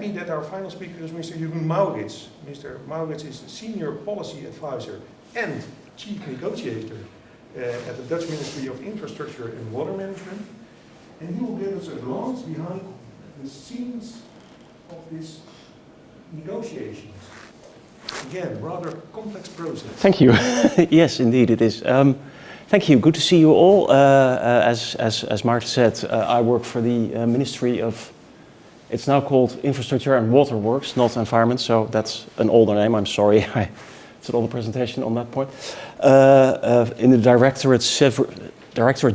happy that our final speaker is Mr. Jeroen Maurits. Mr. Maurits is the Senior Policy Advisor and Chief Negotiator at the Dutch Ministry of Infrastructure and Water Management. And he will give us a glance behind the scenes of this negotiations. Again, rather complex process. Thank you. Yes, indeed it is. Thank you. Good to see you all. As Maarten said, I work for the Ministry of, it's now called Infrastructure and Waterworks, not Environment, so that's an older name, I'm sorry. It's an older presentation on that point. In the Directorate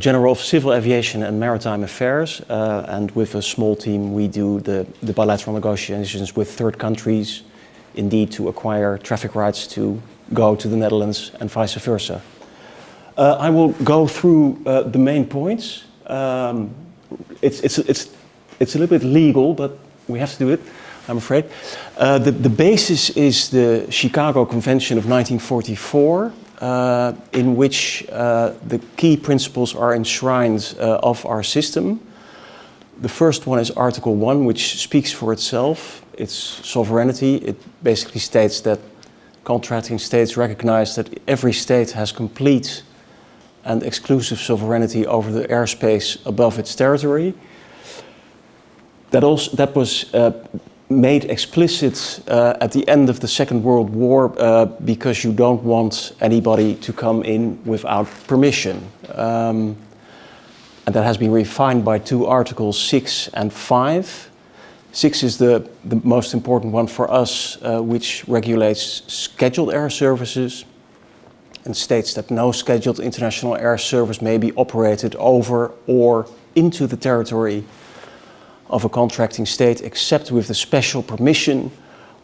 General of Civil Aviation and Maritime Affairs, and with a small team we do the bilateral negotiations with third countries, indeed to acquire traffic rights to go to the Netherlands and vice versa. I will go through the main points. It's a little bit legal, but we have to do it, I'm afraid. The basis is the Chicago Convention of 1944, in which the key principles are enshrined of our system. The first one is Article 1, which speaks for itself. It's sovereignty. It basically states that contracting states recognize that every state has complete and exclusive sovereignty over the airspace above its territory. That was made explicit at the end of the Second World War because you don't want anybody to come in without permission. And that has been refined by two articles, 6 and 5. 6 is the most important one for us, which regulates scheduled air services and states that no scheduled international air service may be operated over or into the territory of a contracting state except with the special permission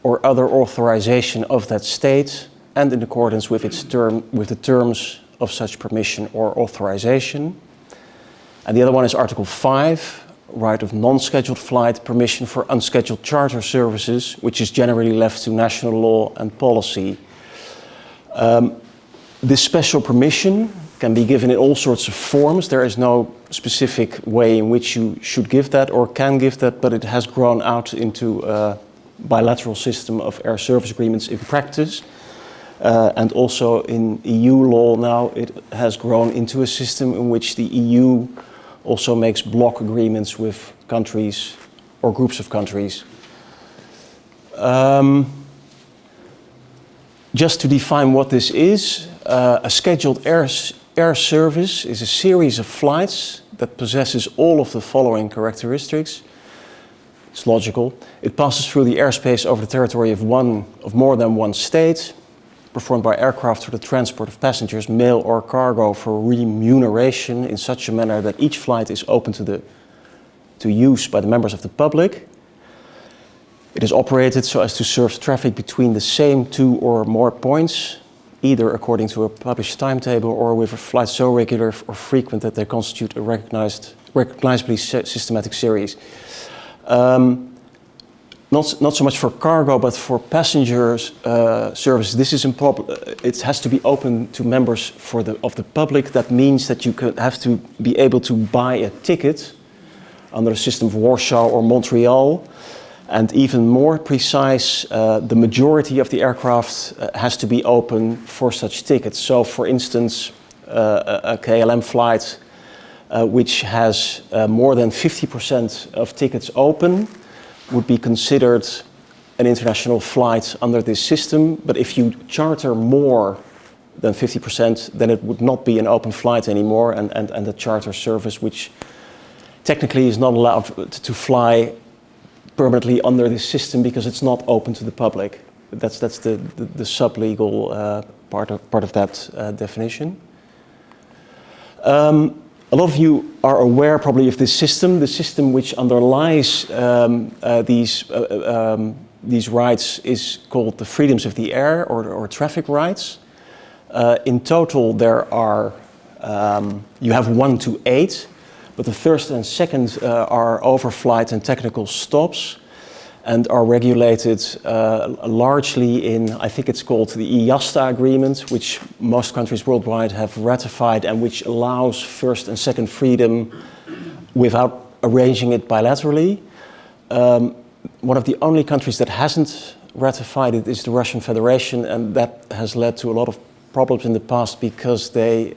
or other authorization of that state and in accordance with the terms of such permission or authorization. And the other one is Article 5, right of non-scheduled flight permission for unscheduled charter services, which is generally left to national law and policy. This special permission can be given in all sorts of forms. There is no specific way in which you should give that or can give that, but it has grown out into a bilateral system of air service agreements in practice. And also in EU law now, it has grown into a system in which the EU also makes block agreements with countries or groups of countries. Just to define what this is, a scheduled air service is a series of flights that possesses all of the following characteristics. It's logical. It passes through the airspace over the territory of more than one state, performed by aircraft for the transport of passengers, mail or cargo for remuneration in such a manner that each flight is open to use by the members of the public. It is operated so as to serve traffic between the same two or more points, either according to a published timetable or with a flight so regular or frequent that they constitute a recognizably systematic series. Not so much for cargo, but for passengers service. This is it has to be open to members of the public. That means that you have to be able to buy a ticket under the system of Warsaw or Montreal. And even more precise, the majority of the aircraft has to be open for such tickets. So, for instance, a KLM flight which has more than 50% of tickets open would be considered an international flight under this system. But if you charter more than 50%, then it would not be an open flight anymore, and the charter service, which technically is not allowed to fly permanently under this system because it's not open to the public. That's the sub-legal part of that definition. A lot of you are aware probably of this system. The system which underlies these rights is called the freedoms of the air or traffic rights. In total, there are you have 1 to 8. But the first and second are overflight and technical stops, and are regulated largely in, I think it's called the IASTA agreement, which most countries worldwide have ratified and which allows first and second freedom without arranging it bilaterally. one of the only countries that hasn't ratified it is the Russian Federation, and that has led to a lot of problems in the past because they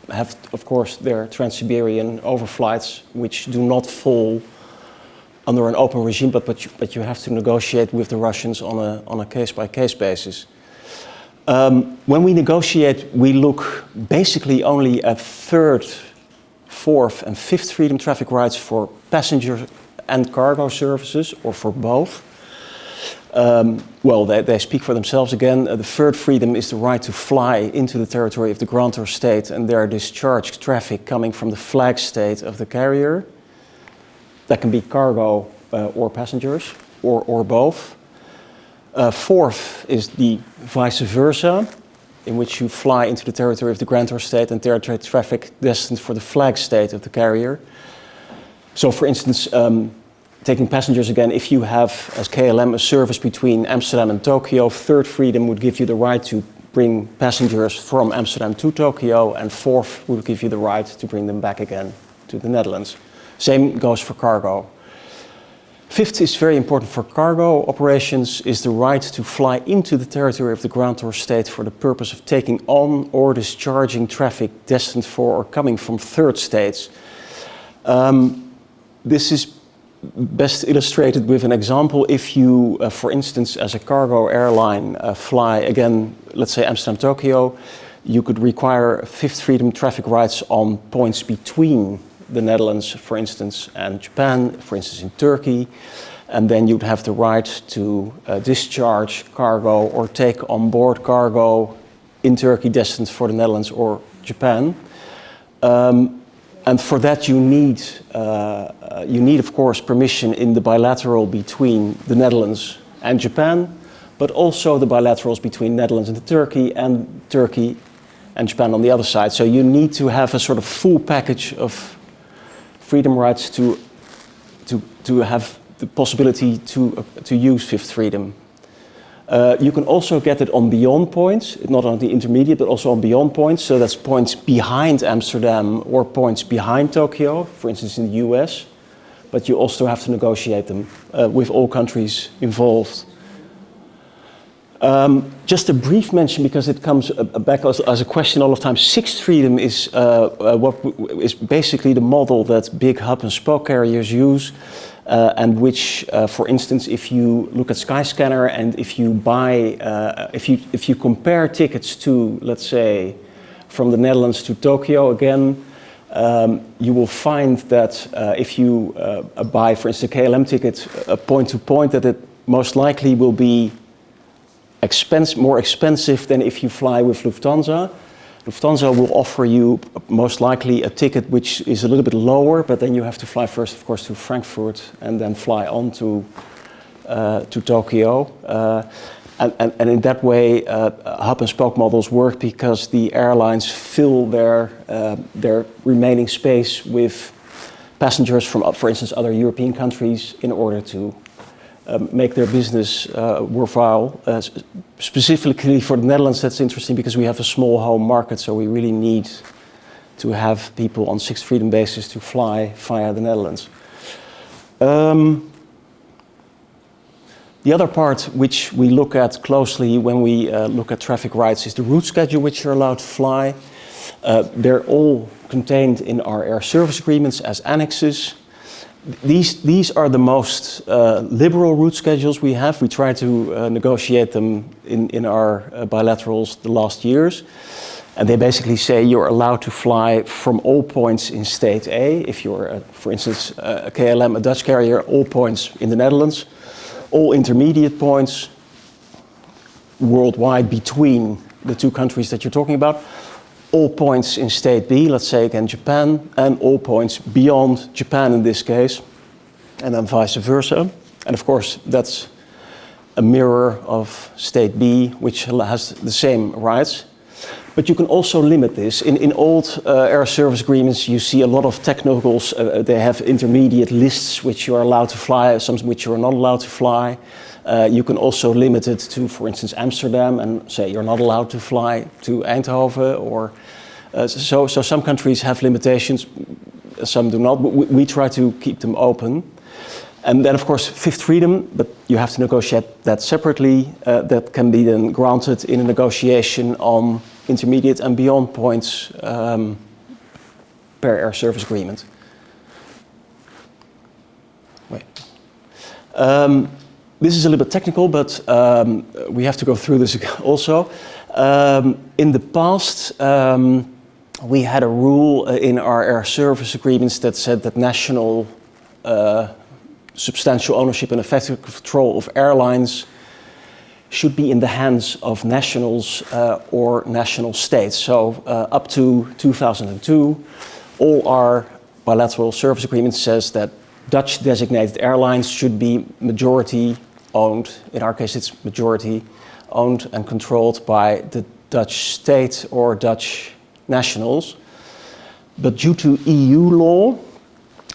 have, of course, their Trans-Siberian overflights, which do not fall under an open regime, but you have to negotiate with the Russians on a case-by-case basis. When we negotiate, we look basically only at third, fourth, and fifth freedom traffic rights for passenger and cargo services, or for both. Well, they speak for themselves again. The third freedom is the right to fly into the territory of the grantor state and there discharge traffic coming from the flag state of the carrier. That can be cargo or passengers, or both. Fourth is the vice versa, in which you fly into the territory of the grantor state and territory traffic destined for the flag state of the carrier. So, for instance, taking passengers again, if you have, as KLM, a service between Amsterdam and Tokyo, third freedom would give you the right to bring passengers from Amsterdam to Tokyo, and fourth would give you the right to bring them back again to the Netherlands. Same goes for cargo. Fifth is very important for cargo operations, is the right to fly into the territory of the grantor state for the purpose of taking on or discharging traffic destined for or coming from third states. This is best illustrated with an example. If you, for instance, as a cargo airline fly, again, let's say Amsterdam-Tokyo, you could require fifth freedom traffic rights on points between the Netherlands, for instance, and Japan, for instance, in Turkey. And then you'd have the right to discharge cargo or take on board cargo in Turkey destined for the Netherlands or Japan. And for that you need, of course, permission in the bilateral between the Netherlands and Japan, but also the bilaterals between Netherlands and Turkey and Japan on the other side. So you need to have a sort of full package of freedom rights to have the possibility to use fifth freedom. You can also get it on beyond points, not on the intermediate, but also on beyond points. So that's points behind Amsterdam or points behind Tokyo, for instance, in the US. But you also have to negotiate them with all countries involved. Just a brief mention, because it comes back as a question all the time. Sixth freedom is what is basically the model that big hub and spoke carriers use, and which, for instance, if you look at Skyscanner and if you buy, if you compare tickets to, let's say, from the Netherlands to Tokyo again, you will find that if you buy, for instance, a KLM ticket point to point, that it most likely will be more expensive than if you fly with Lufthansa. Lufthansa will offer you most likely a ticket which is a little bit lower, but then you have to fly first, of course, to Frankfurt and then fly on to Tokyo. And in that way, hub and spoke models work because the airlines fill their remaining space with passengers from, for instance, other European countries in order to make their business worthwhile. Specifically for the Netherlands, that's interesting because we have a small home market, so we really need to have people on sixth freedom basis to fly via the Netherlands. The other part which we look at closely when we look at traffic rights is the route schedule which you're allowed to fly. They're all contained in our air service agreements as annexes. These are the most liberal route schedules we have. We try to negotiate them in our bilaterals the last years. And they basically say you're allowed to fly from all points in state A. If you're, for instance, a KLM, a Dutch carrier, all points in the Netherlands. All intermediate points worldwide between the two countries that you're talking about. All points in state B, let's say again Japan, and all points beyond Japan in this case, and then vice versa. And of course, that's a mirror of state B, which has the same rights. But you can also limit this. In old air service agreements, you see a lot of technicals. They have intermediate lists which you are allowed to fly, some which you are not allowed to fly. You can also limit it to, for instance, Amsterdam, and say you're not allowed to fly to Eindhoven. Or so some countries have limitations, some do not. But we try to keep them open. And then, of course, fifth freedom, but you have to negotiate that separately. That can be then granted in a negotiation on intermediate and beyond points per air service agreement. Wait. This is a little bit technical, but we have to go through this also. In the past, we had a rule in our air service agreements that said that national substantial ownership and effective control of airlines should be in the hands of nationals or national states. So up to 2002, all our bilateral service agreements says that Dutch designated airlines should be majority owned. In our case, it's majority owned and controlled by the Dutch state or Dutch nationals. But due to EU law,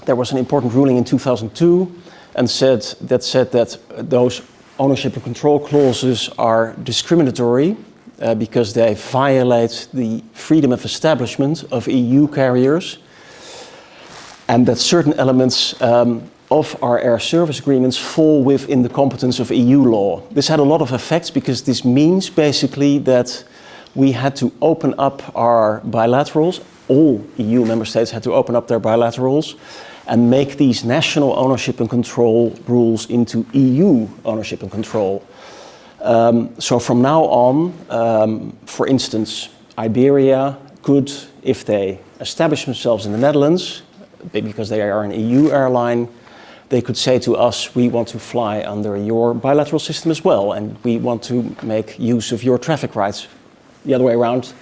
there was an important ruling in 2002 and said that those ownership and control clauses are discriminatory because they violate the freedom of establishment of EU carriers, and that certain elements of our air service agreements fall within the competence of EU law. This had a lot of effects because this means basically that we had to open up our bilaterals. All EU member states had to open up their bilaterals and make these national ownership and control rules into EU ownership and control. So from now on, for instance, Iberia could, if they establish themselves in the Netherlands, because they are an EU airline, they could say to us, we want to fly under your bilateral system as well, and we want to make use of your traffic rights. The other way around,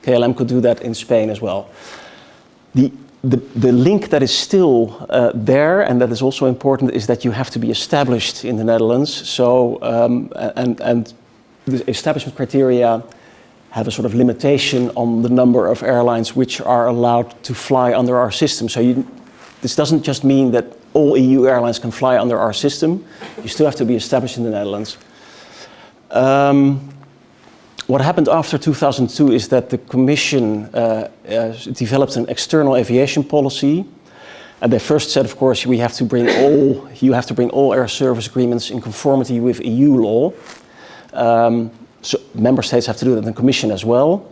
KLM could do that in Spain as well. The link that is still there, and that is also important, is that you have to be established in the Netherlands. So, and the establishment criteria have a sort of limitation on the number of airlines which are allowed to fly under our system. So this doesn't just mean that all EU airlines can fly under our system. You still have to be established in the Netherlands. What happened after 2002 is that the Commission developed an external aviation policy. And they first said, of course, you have to bring all air service agreements in conformity with EU law. So member states have to do that, and the Commission as well.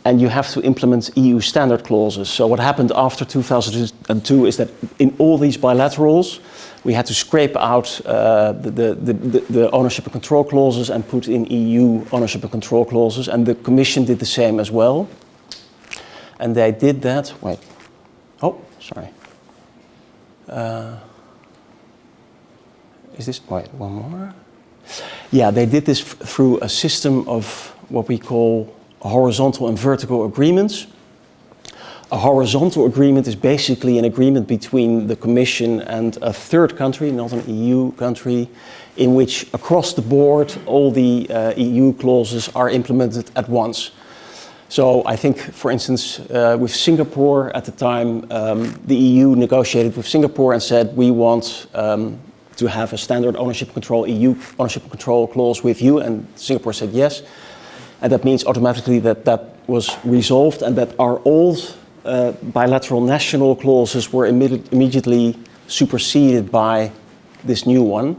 And you have to implement EU standard clauses. So what happened after 2002 is that in all these bilaterals, we had to scrape out the ownership and control clauses and put in EU ownership and control clauses. And the Commission did the same as well. And they did that. Wait. Oh, sorry. Is this? Wait, one more. Yeah, they did this through a system of what we call horizontal and vertical agreements. A horizontal agreement is basically an agreement between the Commission and a third country, not an EU country, in which across the board all the EU clauses are implemented at once. So I think, for instance, with Singapore at the time, the EU negotiated with Singapore and said, we want to have a standard ownership control, EU ownership control clause with you, and Singapore said yes. And that means automatically that that was resolved and that our old bilateral national clauses were immediately superseded by this new one.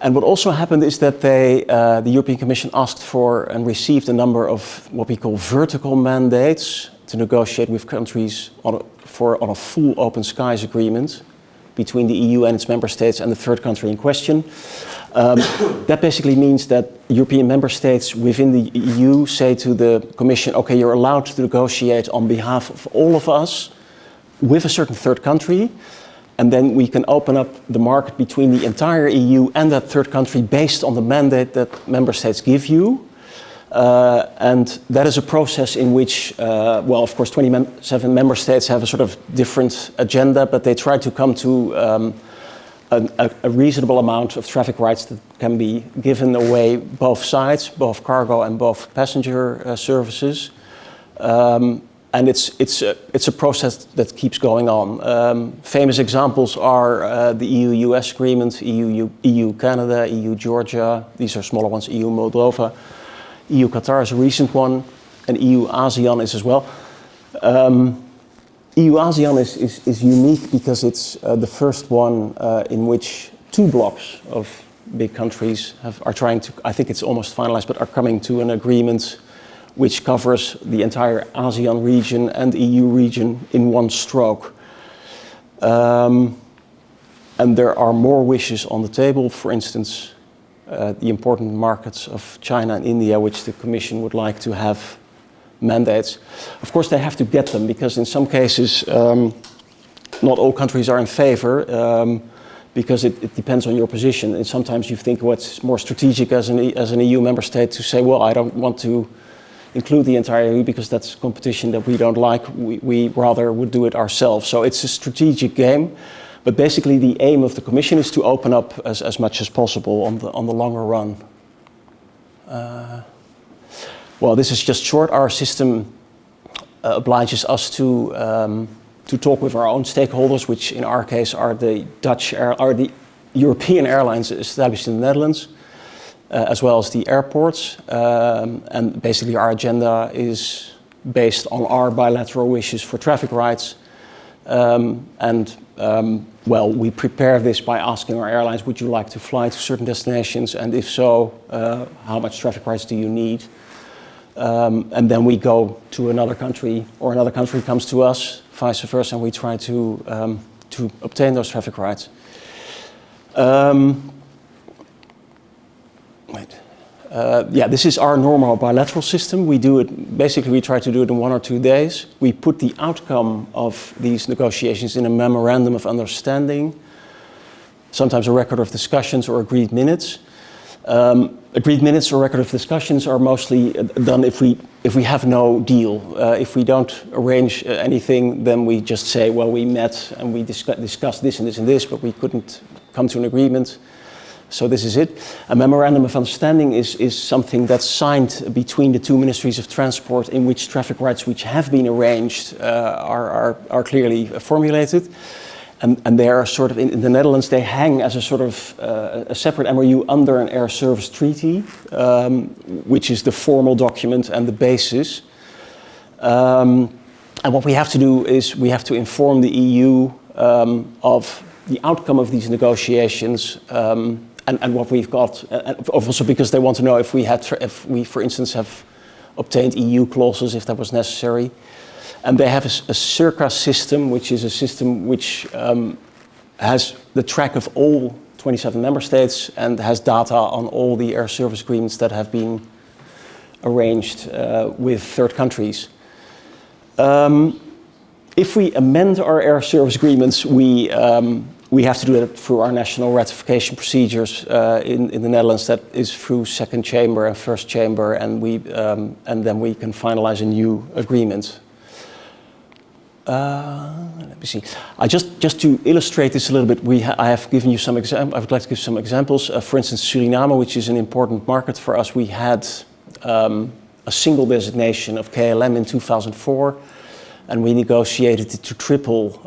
And what also happened is that the European Commission asked for and received a number of what we call vertical mandates to negotiate with countries on a full open skies agreement between the EU and its member states and the third country in question. That basically means that European member states within the EU say to the Commission, okay, you're allowed to negotiate on behalf of all of us with a certain third country, and then we can open up the market between the entire EU and that third country based on the mandate that member states give you. And that is a process in which, well, of course, 27 member states have a sort of different agenda, but they try to come to a reasonable amount of traffic rights that can be given away both sides, both cargo and both passenger services. And it's a process that keeps going on. Famous examples are the EU-US agreement, EU-Canada, EU-Georgia. These are smaller ones, EU-Moldova. EU-Qatar is a recent one, and EU-ASEAN is as well. EU-ASEAN is unique because it's the first one in which two blocks of big countries are trying to, I think it's almost finalized, but are coming to an agreement which covers the entire ASEAN region and EU region in one stroke. And there are more wishes on the table, for instance, the important markets of China and India, which the Commission would like to have mandates. Of course, they have to get them because in some cases, not all countries are in favor because it depends on your position. And sometimes you think what's more strategic as an EU member state to say, well, I don't want to include the entire EU because that's competition that we don't like. We rather would do it ourselves. So it's a strategic game. But basically the aim of the Commission is to open up as much as possible on the longer run. Well, this is just short. Our system obliges us to talk with our own stakeholders, which in our case are the the European airlines established in the Netherlands, as well as the airports. And basically our agenda is based on our bilateral wishes for traffic rights. Well, we prepare this by asking our airlines, would you like to fly to certain destinations? And if so, how much traffic rights do you need? And then we go to another country, or another country comes to us, vice versa, and we try to obtain those traffic rights. Yeah, this is our normal bilateral system. We do it, basically we try to do it in 1 or 2 days. We put the outcome of these negotiations in a memorandum of understanding, sometimes a record of discussions or agreed minutes. Agreed minutes or record of discussions are mostly done if we have no deal. If we don't arrange anything, then we just say, well, we met and we discussed this and this and this, but we couldn't come to an agreement. So this is it. A memorandum of understanding is something that's signed between the two ministries of transport in which traffic rights which have been arranged are clearly formulated. And they are sort of, in the Netherlands, they hang as a sort of a separate MOU under an air service treaty, which is the formal document and the basis. And what we have to do is we have to inform the EU of the outcome of these negotiations and what we've got, and also because they want to know if we, for instance, have obtained EU clauses if that was necessary. And they have a CIRCA system, which is a system which has the track of all 27 member states and has data on all the air service agreements that have been arranged with third countries. If we amend our air service agreements, we have to do it through our national ratification procedures in the Netherlands. That is through second chamber and first chamber, and then we can finalize a new agreement. Let me see. Just to illustrate this a little bit, I have given you some examples. I would like to give some examples. For instance, Suriname, which is an important market for us, we had a single designation of KLM in 2004, and we negotiated it to triple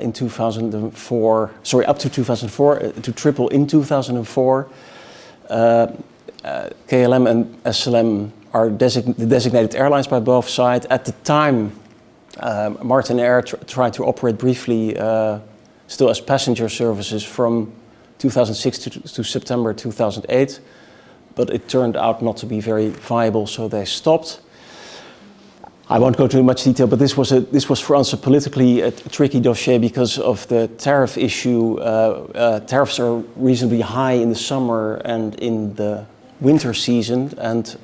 in 2004. Sorry, up to 2004 to triple in 2004. KLM and SLM are the designated airlines by both sides. At the time, Martinair tried to operate briefly still as passenger services from 2006 to September 2008, but it turned out not to be very viable, so they stopped. I won't go into much detail, but this was for us a politically tricky dossier because of the tariff esse. Tariffs are reasonably high in the summer and in the winter season, and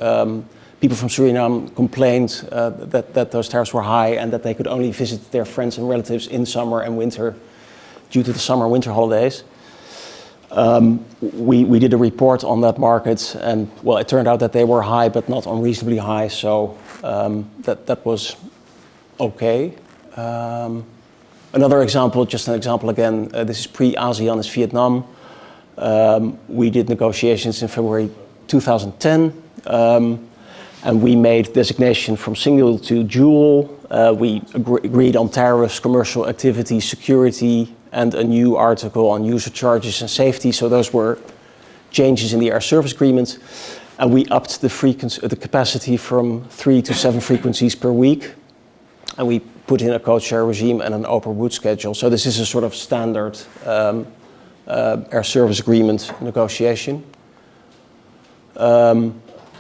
people from Suriname complained that those tariffs were high and that they could only visit their friends and relatives in summer and winter due to the summer and winter holidays. We did a report on that market, and well, it turned out that they were high but not unreasonably high, so that was okay. Another example, just an example again, this is pre-ASEAN, is Vietnam. We did negotiations in February 2010. And we made designation from single to dual. We agreed on tariffs, commercial activity, security, and a new article on user charges and safety. So those were changes in the air service agreement. And we upped the capacity from 3 to 7 frequencies per week. And we put in a code-share regime and an open route schedule. So this is a sort of standard air service agreement negotiation.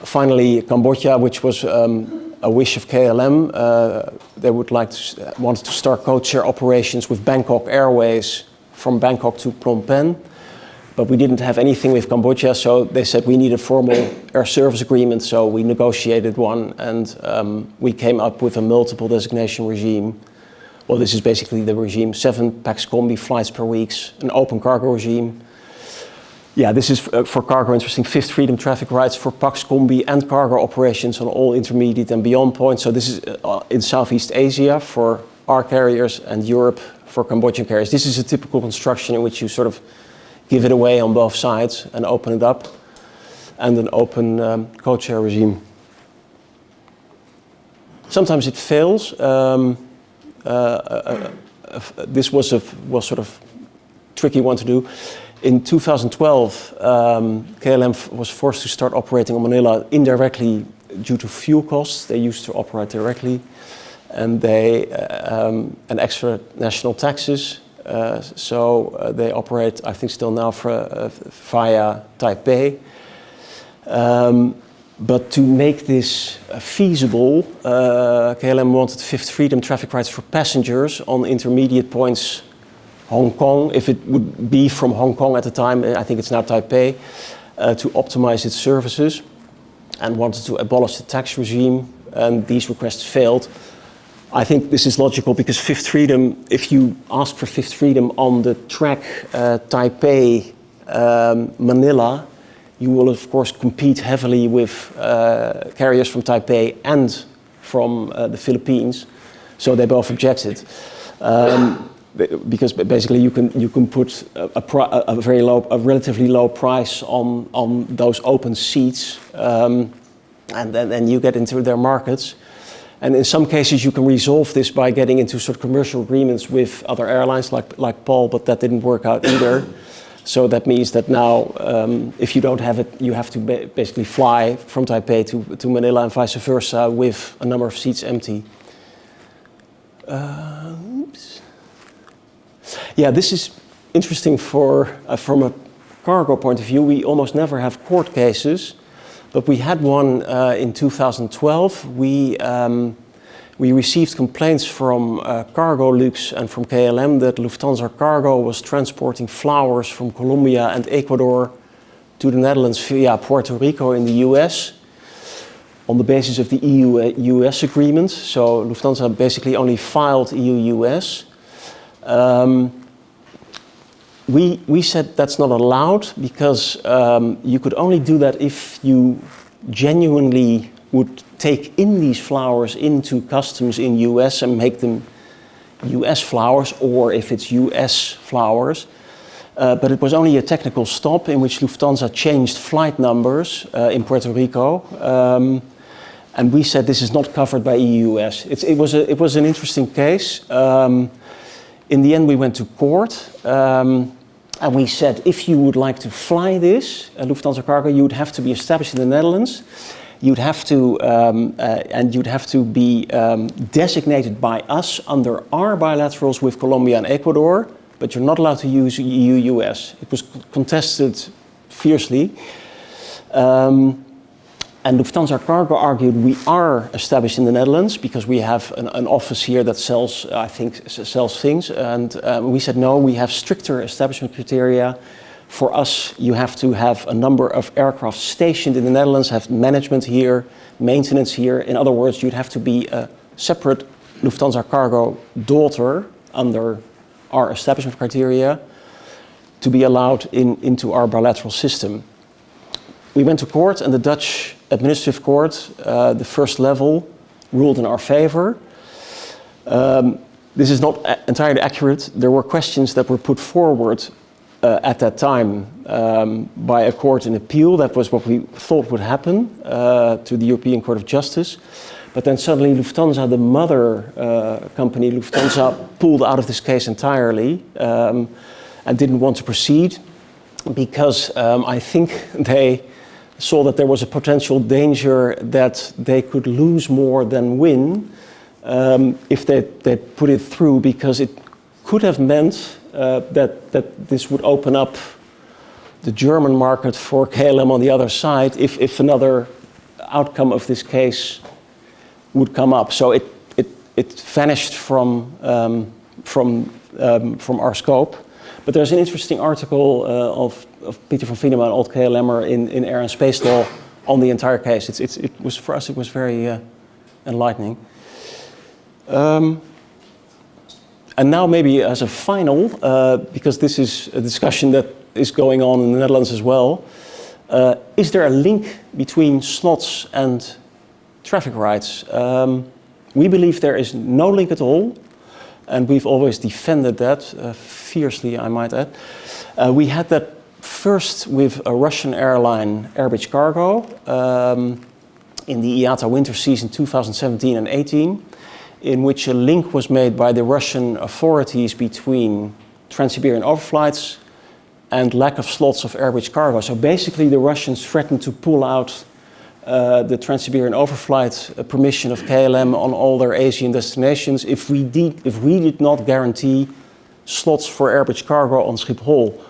Finally, Cambodia, which was a wish of KLM. They would want to start code-share operations with Bangkok Airways from Bangkok to Phnom Penh. But we didn't have anything with Cambodia, so they said we need a formal air service agreement, so we negotiated one, and we came up with a multiple designation regime. Well, this is basically the regime: 7 Pax Combi flights per week, an open cargo regime. Yeah, this is for cargo interesting: 5th freedom traffic rights for Pax Combi and cargo operations on all intermediate and beyond points. So this is in Southeast Asia for our carriers and Europe for Cambodian carriers. This is a typical construction in which you sort of give it away on both sides and open it up, and an open code-share regime. Sometimes it fails. This was sort of tricky one to do. In 2012, KLM was forced to start operating on Manila indirectly due to fuel costs. They used to operate directly, and and extra national taxes. So they operate, I think, still now via Taipei. But to make this feasible, KLM wanted 5th freedom traffic rights for passengers on intermediate points, Hong Kong, if it would be from Hong Kong at the time, I think it's now Taipei, to optimize its services, and wanted to abolish the tax regime, and these requests failed. I think this is logical because 5th freedom, if you ask for 5th freedom on the track Taipei, Manila, you will of course compete heavily with carriers from Taipei and from the Philippines, so they both objected. Because basically you can put a relatively low price on those open seats, and then you get into their markets. And in some cases you can resolve this by getting into sort of commercial agreements with other airlines like Paul, but that didn't work out either. So that means that now, if you don't have it, you have to basically fly from Taipei to Manila and vice versa with a number of seats empty. Oops. Yeah, this is interesting from a cargo point of view. We almost never have court cases, but we had one in 2012. We received complaints from Cargolux and from KLM that Lufthansa Cargo was transporting flowers from Colombia and Ecuador to the Netherlands via Puerto Rico in the US on the basis of the EU-US agreement. So Lufthansa basically only filed EU-US. We said that's not allowed because you could only do that if you genuinely would take in these flowers into customs in US and make them US flowers, or if it's US flowers. But it was only a technical stop in which Lufthansa changed flight numbers in Puerto Rico. And we said this is not covered by EU-US. It was an interesting case. In the end, we went to court, and we said if you would like to fly this Lufthansa Cargo, you would have to be established in the Netherlands. You'd have to, and you'd have to be designated by us under our bilaterals with Colombia and Ecuador, but you're not allowed to use EU-US. It was contested fiercely. And Lufthansa Cargo argued we are established in the Netherlands because we have an office here that sells things. And we said no, we have stricter establishment criteria. For us, you have to have a number of aircraft stationed in the Netherlands, have management here, maintenance here. In other words, you'd have to be a separate Lufthansa Cargo daughter under our establishment criteria to be allowed into our bilateral system. We went to court, and the Dutch administrative court, the first level, ruled in our favor. This is not entirely accurate. There were questions that were put forward at that time by a court in appeal. That was what we thought would happen to the European Court of Justice. But then suddenly Lufthansa, the mother company, Lufthansa, pulled out of this case entirely and didn't want to proceed because I think they saw that there was a potential danger that they could lose more than win if they put it through, because it could have meant that this would open up the German market for KLM on the other side if another outcome of this case would come up. So it vanished from our scope. But there's an interesting article of Peter van Vienema, an old KLM'er in Air and Space Law, on the entire case. It was, for us, it was very enlightening. And now maybe as a final, because this is a discussion that is going on in the Netherlands as well, is there a link between slots and traffic rights? We believe there is no link at all, and we've always defended that fiercely, I might add. We had that first with a Russian airline, Air Cargo, in the IATA winter season 2017 and 18, in which a link was made by the Russian authorities between Trans-Siberian overflights and lack of slots of Air Cargo. So basically the Russians threatened to pull out the Trans-Siberian overflight permission of KLM on all their Asian destinations if we did not guarantee slots for Air Cargo on Schiphol.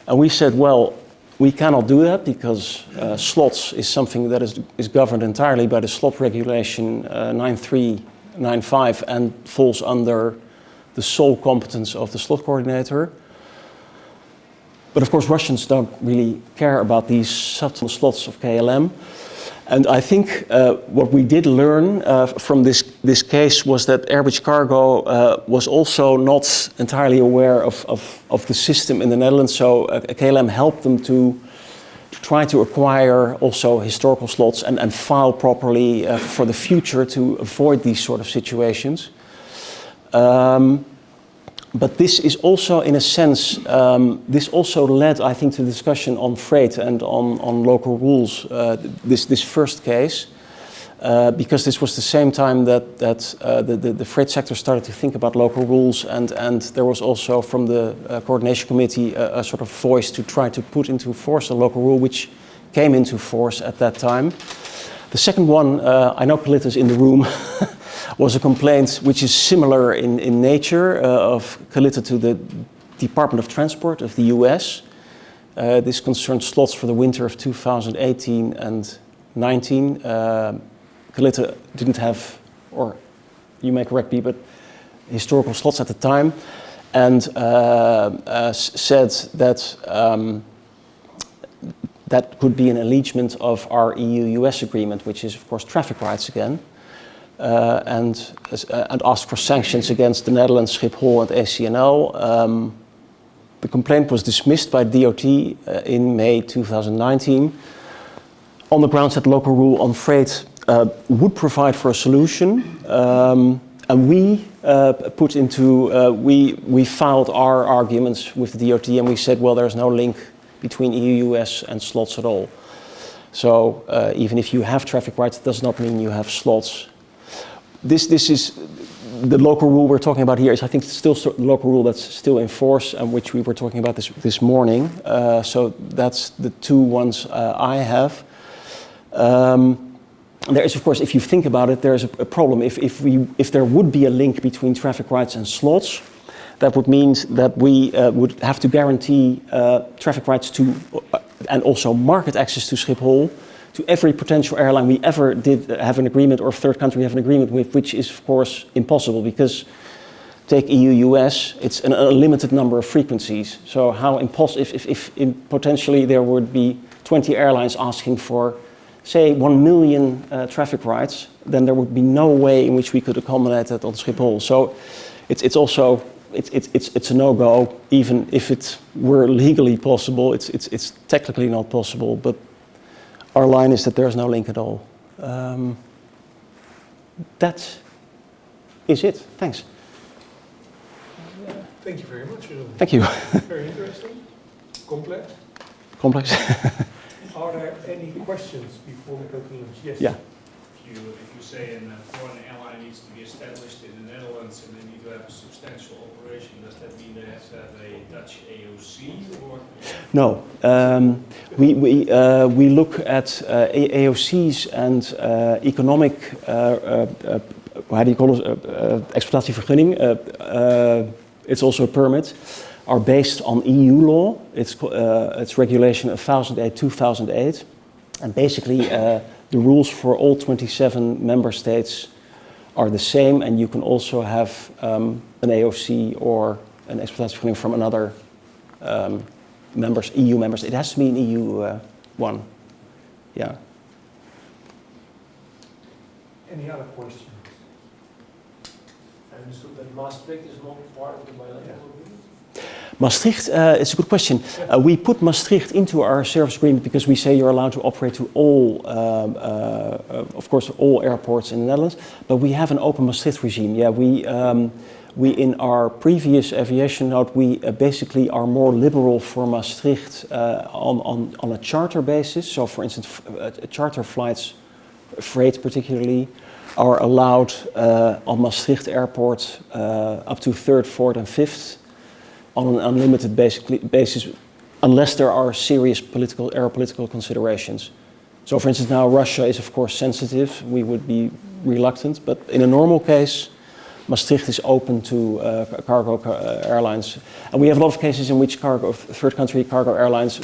And we said, well, we cannot do that because slots is something that is governed entirely by the slot regulation 9395 and falls under the sole competence of the slot coordinator. But of course, Russians don't really care about these subtle slots of KLM. And I think what we did learn from this case was that Air Cargo was also not entirely aware of the system in the Netherlands. So KLM helped them to try to acquire also historical slots and file properly for the future to avoid these sort of situations. But this is also, in a sense, this also led, I think, to the discussion on freight and on local rules, this first case, because this was the same time that the freight sector started to think about local rules, and there was also from the coordination committee a sort of voice to try to put into force a local rule, which came into force at that time. The second one, I know Pelita is in the room, was a complaint which is similar in nature of Pelita to the Department of Transport of the US. This concerned slots for the winter of 2018 and 19. Pelita didn't have, or you may correct me, but historical slots at the time, and said that that could be an allegement of our EU-US agreement, which is, of course, traffic rights again, and asked for sanctions against the Netherlands, Schiphol, and ACNL. The complaint was dismissed by DOT in May 2019 on the grounds that local rule on freight would provide for a solution, and we we filed our arguments with the DOT, and we said, well, there's no link between EU-US and slots at all. So even if you have traffic rights, it does not mean you have slots. This is the local rule we're talking about here. Is I think still the local rule that's still in force, and which we were talking about this morning. So that's the two ones I have. There is, of course, if you think about it, there is a problem. If there would be a link between traffic rights and slots, that would mean that we would have to guarantee traffic rights to, and also market access to Schiphol, to every potential airline we ever did have an agreement, or third country have an agreement with, which is, of course, impossible, because take EU-US, it's an unlimited number of frequencies. So how impossible, if potentially there would be 20 airlines asking for, say, 1 million traffic rights, then there would be no way in which we could accommodate that on Schiphol. So it's also, it's a no-go, even if it were legally possible. It's technically not possible, but our line is that there's no link at all. That is it. Thanks. Thank you very much. Thank you. Very interesting. Complex. Complex. Are there any questions before we go to lunch? Yes. Yeah. If you say a foreign airline needs to be established in the Netherlands and they need to have a substantial operation, does that mean they have to have a Dutch AOC or? No. We look at AOCs and economic how do you call it, exploitatievergunning, it's also a permit, are based on EU law. It's regulation 1008/2008, and basically the rules for all 27 member states are the same, and you can also have an AOC or an exploitatievergunning from another EU members. It has to be an EU one. Yeah. Any other questions? I understood that Maastricht is not part of the bilateral agreement? Maastricht, it's a good question. We put Maastricht into our service agreement because we say you're allowed to operate to all, of course, all airports in the Netherlands, but we have an open Maastricht regime. Yeah, we in our previous aviation note, we basically are more liberal for Maastricht on a charter basis. So, for instance, charter flights, freight particularly, are allowed on Maastricht Airport up to 3rd, 4th, and 5th on an unlimited basis, unless there are serious aeropolitical considerations. So, for instance, now Russia is of course sensitive. We would be reluctant, but in a normal case, Maastricht is open to cargo airlines. And we have a lot of cases in which third country cargo airlines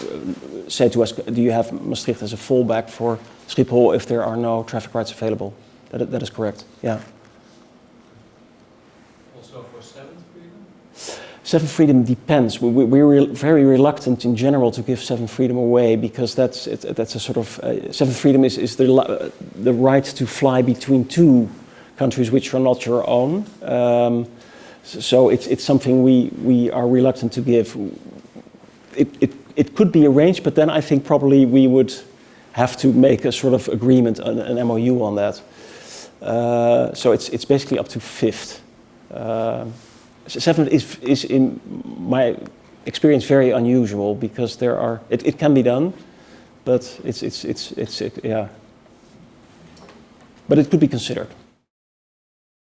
say to us, do you have Maastricht as a fallback for Schiphol if there are no traffic rights available? That is correct, yeah. Also for 7th freedom? 7th freedom depends. We're very reluctant in general to give 7th freedom away because that's a sort of 7th freedom is the right to fly between two countries which are not your own. So it's something we are reluctant to give. It could be arranged, but then I think probably we would have to make a sort of agreement, an MOU on that. So it's basically up to 5th. 7th is in my experience very unusual because there are it can be done, but it's yeah. But it could be considered.